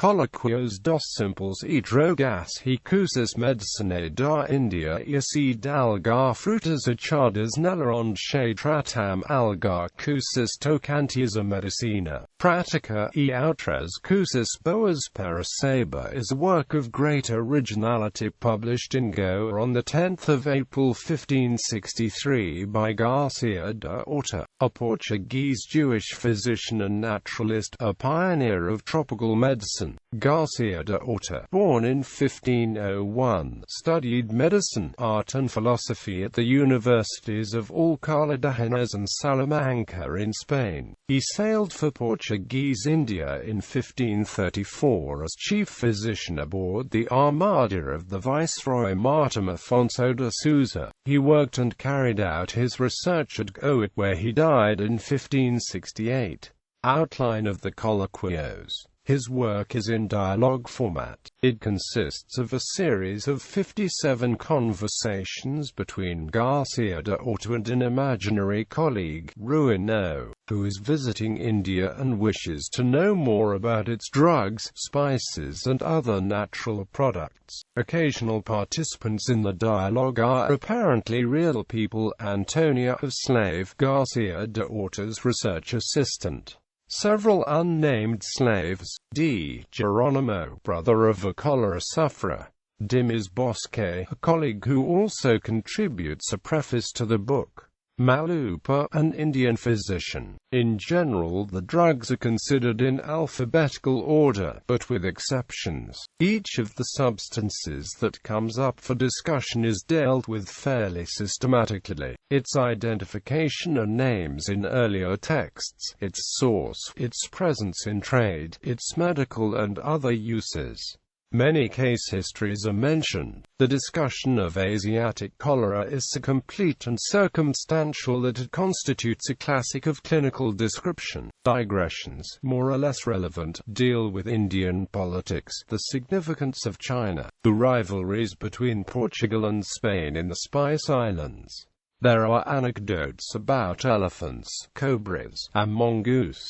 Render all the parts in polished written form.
Colóquios dos simples e drogas e cousas medicina.India e assi dalgũas frutas achadas nella onde tratam algũas cousas tocantes a medicina, pratica e outras cousas boas pera saber is a work of great originality published in Goa on 10 April 1563 by Garcia da Orta, a Portuguese Jewish physician and naturalist, a pioneer of tropical medicine. Garcia de Orta, born in 1501, studied medicine, art and philosophy at the universities of Alcalá, Henares and Salamanca in Spain. He sailed for Portuguese India in 1534 as chief physician aboard the armada of the Viceroy Martin Afonso de Sousa. He worked and carried out his research at Goa, where he died in 1568. Outline of the Colóquios. His work is in dialogue format. It consists of a series of 57 conversations between Garcia da Orta and an imaginary colleague, Ruino, who is visiting India and wishes to know more about its drugs, spices and other natural products. Occasional participants in the dialogue are apparently real people: Antonia, a slave, Garcia da Orta's research assistant, several unnamed slaves, D. Geronimo, brother of a cholera sufferer, Dimas Bosque, a colleague who also contributes a preface to the book, Malupa, an Indian physician. In general, the drugs are considered in alphabetical order, but with exceptions. Each of the substances that comes up for discussion is dealt with fairly systematically. Its identification and names in earlier texts, its source, its presence in trade, its medical and other uses. Many case histories are mentioned. The discussion of Asiatic cholera is so complete and circumstantial that it constitutes a classic of clinical description. Digressions, more or less relevant, deal with Indian politics, the significance of China, the rivalries between Portugal and Spain in the Spice Islands. There are anecdotes about elephants, cobras, and mongoose.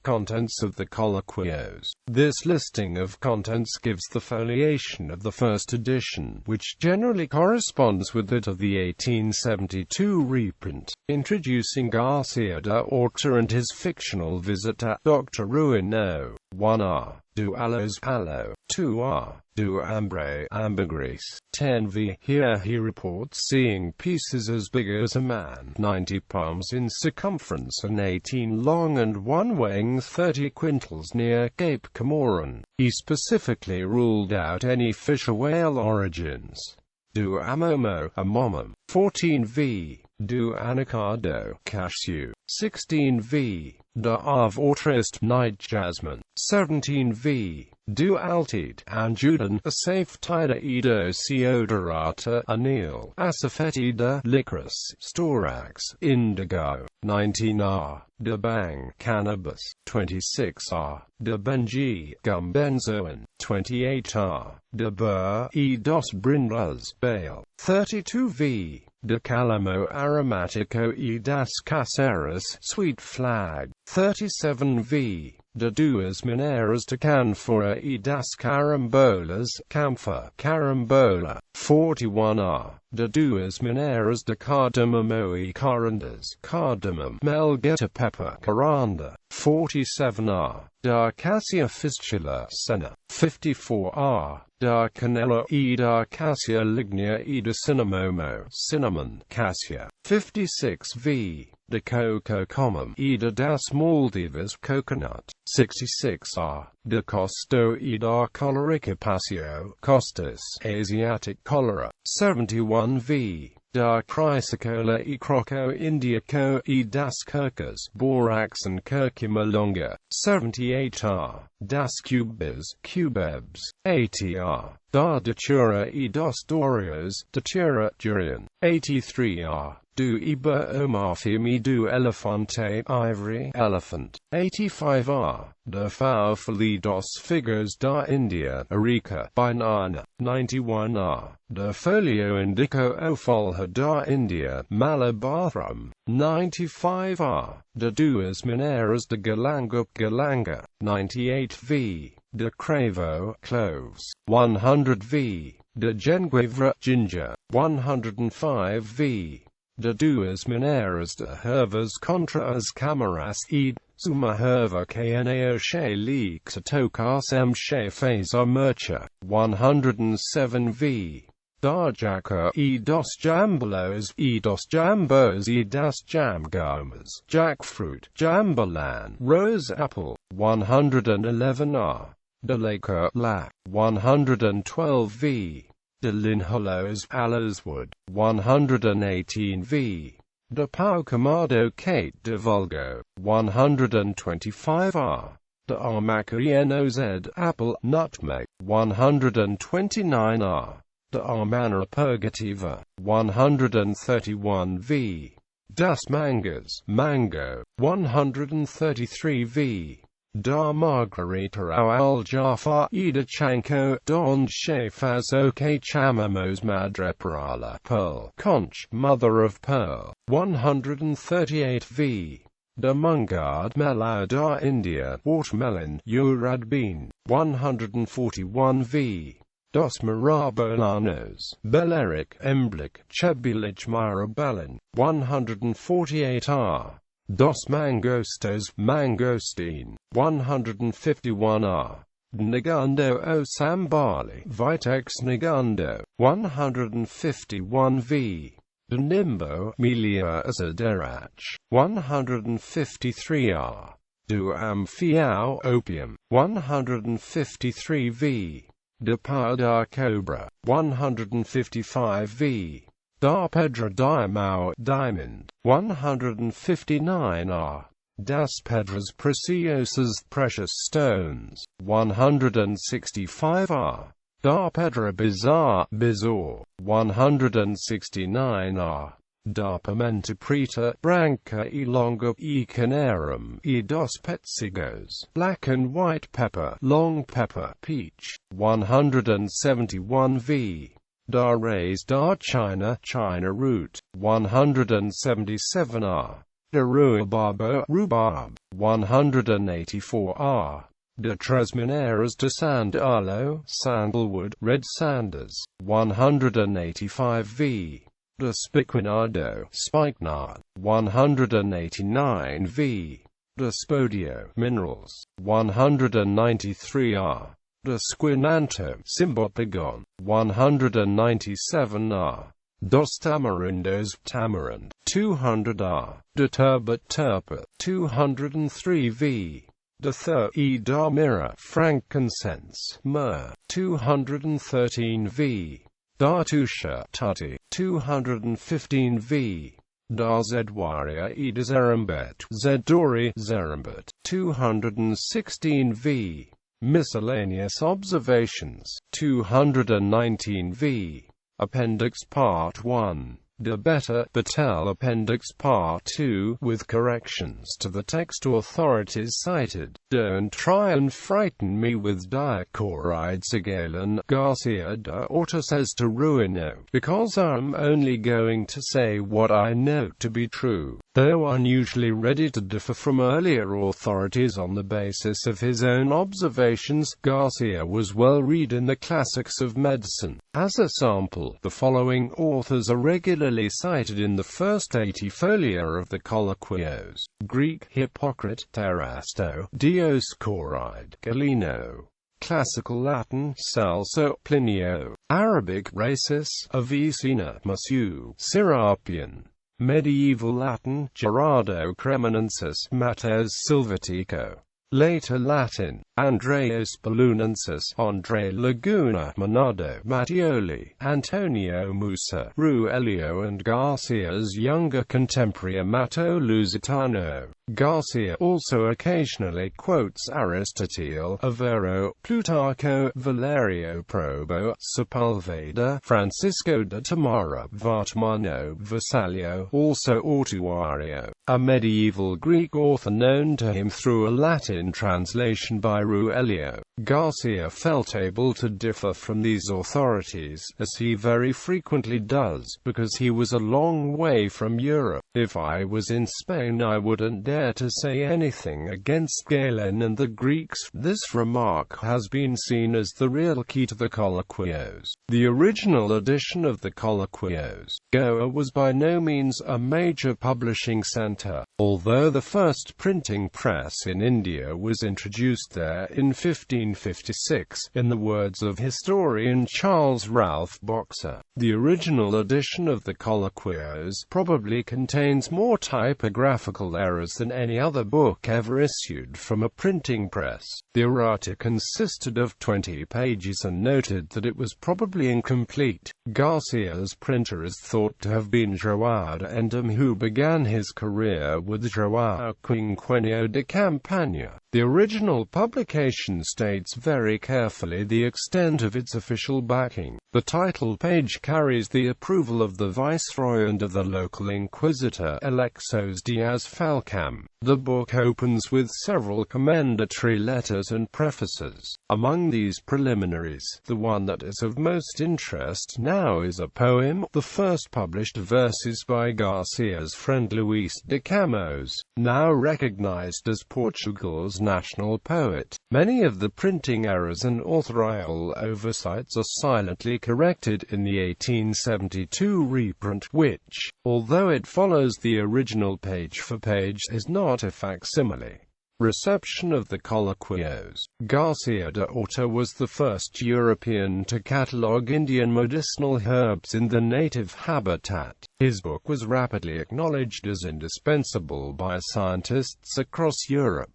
Contents of the Colóquios. This listing of contents gives the foliation of the first edition, which generally corresponds with that of the 1872 reprint, introducing Garcia da Orta and his fictional visitor, Dr. Ruino. 1r. Do aloes aloe. 2r. Do ambre ambergris. 10v. Here he reports seeing pieces as big as a man, 90 palms in circumference and 18 long and one weighing 30 quintals near Cape Comorin. He specifically ruled out any fish or whale origins. Do amomo, a momum. 14v. Do anacado, cashew. 16v. Do av ortrist, night jasmine. 17v. Do altide, anjudan, a safe tida edo deodorata, anil, asafoetida, licorice, storax, indigo. 19r. De bang, cannabis. 26r. De benji, gum benzoin. 28r. De burr, e dos brindas, bale. 32v. De calamo aromatico e das caceras, sweet flag. 37v. De duas maneiras de canfora e das carambolas, camphor, carambola. 41r. De duas maneiras de cardamomo e corandas, cardamom, melgeta pepper, coranda. 47r. Da cassia fistula senna. 54r. Da canela e da cassia lignea e de cinnamomo, cinnamon, cassia. 56v. De coco comum e de das Maldivas, coconut. 66r. De costo e da cholerica passio, costas, Asiatic cholera. 71v. Da chrysocolla e croco indiaco e das curcas, borax and curcuma longa. 78r. Das cubes, cubebs. 80r. Da datura e dos dorios, datura, durian. 83r. Do iba omarfium e do elefante, ivory, elephant. 85r. De faufali dos figos da India, areca, banana. 91r. De folio indico o folha da India, malabarum. 95r. De duas maneiras de galanga, galanga. 98v. de cravo, cloves, 100 v, de genguivre, ginger, 105 v, de duas maneiras de hervas contra as camaras e uma herva canao che leaks a tocas che faz a mercha, 107 v, da jaca e dos jambalos e das jamgamas, jackfruit, jambalan, rose apple, 111 r, de laca la, 112 v, de linholos alaswood, 118 v, de pau camado Kate de Vulgo, 125 r, de armacaeno z apple, nutmeg, 129 r, de armana purgativa, 131 v, das mangas, mango, 133 v, da margarita ao aljafa e de chanco, donde che faz o que chamamos madre perala, pearl, conch, mother of pearl, 138 v, de mungard melao da India, watermelon, urad bean, 141 v, dos marabolanos, beleric, emblic, chebilage mirabalin, 148 r, dos mangostos, mangosteen, 151 r, negando o sambali, vitex negando, 151 v, de nimbo, melia azaderach, 153 r, do amfiao, opium, 153 v, de pau da cobra, 155 v, da pedra diamao, diamond, 159 r, das pedras preciosas, precious stones, 165 r, da pedra bizarre, bizarre, 169 r, da pimenta preta, branca e longa e canarum e dos petsigos, black and white pepper, long pepper, peach, 171 v, da rays da China, China root, 177 r, de rhubarbo, rhubarb, 184 r, de tres maneras de sandalo, sandalwood, red sanders, 185 v, de spicinado, spikenard, 189 v, de spodio, minerals, 193 r, de squinanto, simbopagon, 197 r, dos tamarindos, tamarind, 200 r, de turbot, turpet, 203 v, de thur e da myrrh, frankincense, myrrh, 213 v, da tusha, tutti, 215 v, da zedwaria e de zerambet, zedori, zerambet, 216 v, miscellaneous observations, 219 v, Appendix Part 1, de Beta, Batel Appendix Part 2, with corrections to the text authorities cited. Don't try and frighten me with diachorides again, Garcia da Orta says to Ruino, because I'm only going to say what I know to be true. Though unusually ready to differ from earlier authorities on the basis of his own observations, Garcia was well read in the classics of medicine. As a sample, the following authors are regularly cited in the first 80 folia of the Colóquios: Greek, Hippocrate, Tarasto, Dioscoride, Galeno; Classical Latin, Celso, Plinio; Arabic, Rhasis, Avicenna, Massieu, Serapion; Medieval Latin, Gerardo Cremonensis, Matthes Silvatico; later Latin, Andreas Balunensis, Andre Laguna, Monado, Mattioli, Antonio Musa, Ruelio, and Garcia's younger contemporary Amato Lusitano. Garcia also occasionally quotes Aristotle, Avero, Plutarco, Valerio Probo, Sepulveda, Francisco de Tamara, Vartmano, Vesalio, also Ortuario, a medieval Greek author known to him through a Latin Latin translation by Ruelio. Garcia felt able to differ from these authorities, as he very frequently does, because he was a long way from Europe. If I was in Spain I wouldn't dare to say anything against Galen and the Greeks. This remark has been seen as the real key to the Colóquios. The original edition of the Colóquios, Goa, was by no means a major publishing center, although the first printing press in India was introduced there in 1556, in the words of historian Charles Ralph Boxer. The original edition of the Colóquios probably contains more typographical errors than any other book ever issued from a printing press. The errata consisted of 20 pages and noted that it was probably incomplete. Garcia's printer is thought to have been João de Endem, who began his career with João Quinquenio de Campagna. The original publication states very carefully the extent of its official backing. The title page carries the approval of the viceroy and of the local inquisitor Alexos Diaz Falcam. The book opens with several commendatory letters and prefaces. Among these preliminaries, the one that is of most interest now is a poem, the first published verses by Garcia's friend Luís de Camões, now recognized as Portugal's national poet. Many of the printing errors and authorial oversights are silently corrected in the 1872 reprint, which, although it follows the original page for page, is not a facsimile. Reception of the Colóquios. Garcia da Orta was the first European to catalogue Indian medicinal herbs in the native habitat. His book was rapidly acknowledged as indispensable by scientists across Europe.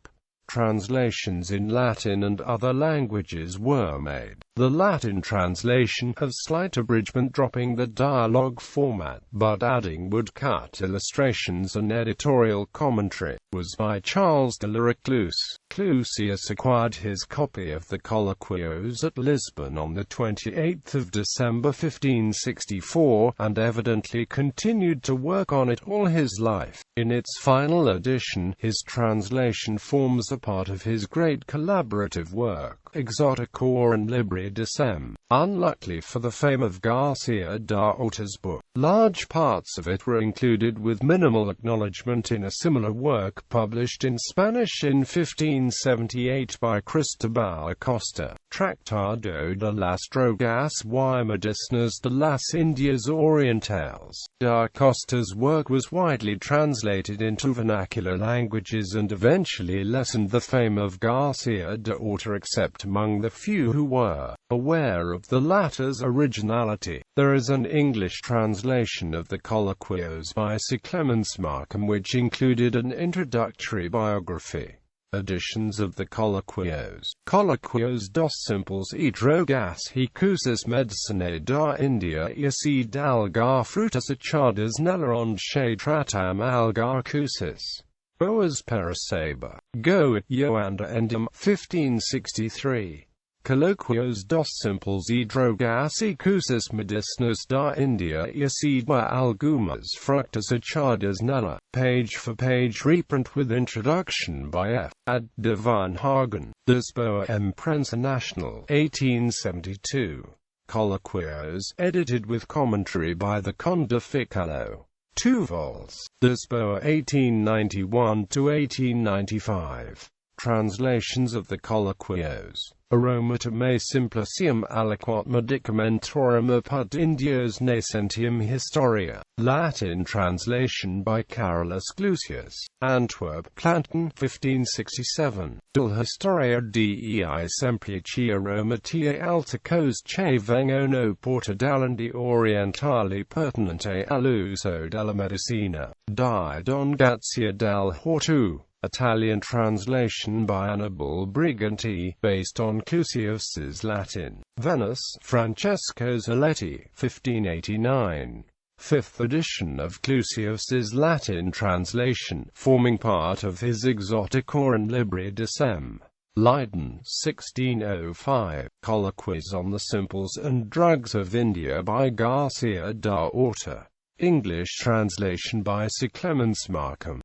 Translations in Latin and other languages were made. The Latin translation has slight abridgment, dropping the dialogue format, but adding woodcut illustrations and editorial commentary, was by Charles de la Recluse. Clusius acquired his copy of the Colóquios at Lisbon on 28 December 1564, and evidently continued to work on it all his life. In its final edition, his translation forms a part of his great collaborative work, Exoticor and Libri Decem. Unluckily for the fame of Garcia da Orta's book, large parts of it were included with minimal acknowledgement in a similar work published in Spanish in 1578 by Cristobal Acosta, Tractado de las drogas y medicinas de las Indias Orientales. Da Acosta's work was widely translated into vernacular languages and eventually lessened the fame of Garcia da Orta, except among the few who were aware of the latter's originality. There is an English translation of the Colóquios by Sir Clements Markham, which included an introductory biography. Editions of the Colóquios. Colóquios dos simples.He drogas.He cousas medicina.India e assi dalgũas frutas achadas nella onde tratam algũas. Boas, pera, saber. Goa, João de Endem, 1563. Colóquios dos simples.He drogas.He cousas medicinas.India e assi algũas frutas achadas nella. Page for page reprint with introduction by F. Ad de Van Hagen. Lisboa, Imprensa Nacional, 1872. Colóquios, edited with commentary by the Conde Ficalo. 2 vols. Lisboa, 1891–1895. Translations of the Colóquios. Aromata me simplicium aliquot medicamentorum apud Indias nascentium historia. Latin translation by Carolus Clusius. Antwerp, Planten, 1567. Dul historia dei semplici aromatiae alticos che vengono portadall'India orientali pertinente all'uso della medicina. Di Don Garcia da Orta. Italian translation by Annibale Briganti, based on Clusius's Latin. Venice, Francesco Zaletti, 1589. 5th edition of Clusius's Latin translation, forming part of his Exoticor and Libri Decem. Leiden, 1605. Colloquies on the Simples and Drugs of India by Garcia da Orta. English translation by Sir Clements Markham.